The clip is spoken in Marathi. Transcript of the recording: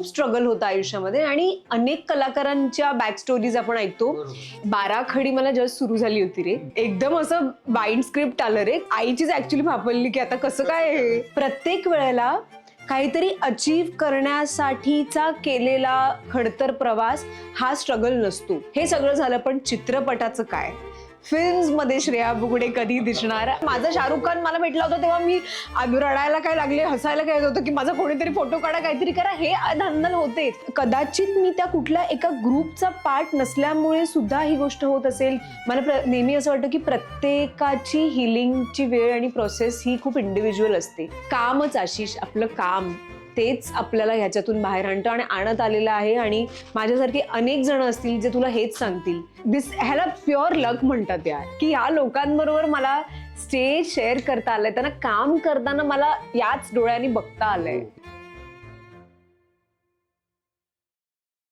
खूप स्ट्रगल होतं आयुष्यामध्ये आणि अनेक कलाकारांच्या बॅक स्टोरीज आपण ऐकतो. 12 खडी मला जस्ट सुरू झाली होती रे, एकदम असं बाइंड स्क्रिप्ट आलं रे, आईचीच ऍक्च्युली भापरली की आता कसं काय हे. प्रत्येक वेळेला काहीतरी अचीव करण्यासाठीचा केलेला खडतर प्रवास हा स्ट्रगल नसतो. हे सगळं झालं, पण चित्रपटाचं काय, फिल्म्स मध्ये श्रेया बुगडे कधी दिसणार. माझा शाहरुख खान मला भेटला होता तेव्हा मी रडायला काय लागले, हसायला काय होतं की माझा कोणीतरी फोटो काढा, काहीतरी करा, हे धांदल होतेच. कदाचित मी त्या कुठल्या एका ग्रुपचा पार्ट नसल्यामुळे सुद्धा ही गोष्ट होत असेल. मला नेहमी असं वाटतं की प्रत्येकाची हिलिंगची वेळ आणि प्रोसेस ही खूप इंडिव्हिज्युअल असते. कामच आशिष, आपलं काम तेच आपल्याला ह्याच्यातून बाहेर आणतं आणि आणत आलेलं आहे. आणि माझ्यासारखे अनेक जण असतील जे तुला हेच सांगतील. ह्याला प्युअर लक म्हणतात यार, की ह्या लोकांबरोबर मला स्टेज शेअर करता आलंय, त्यांना काम करताना मला याच डोळ्यांनी बघता आलंय.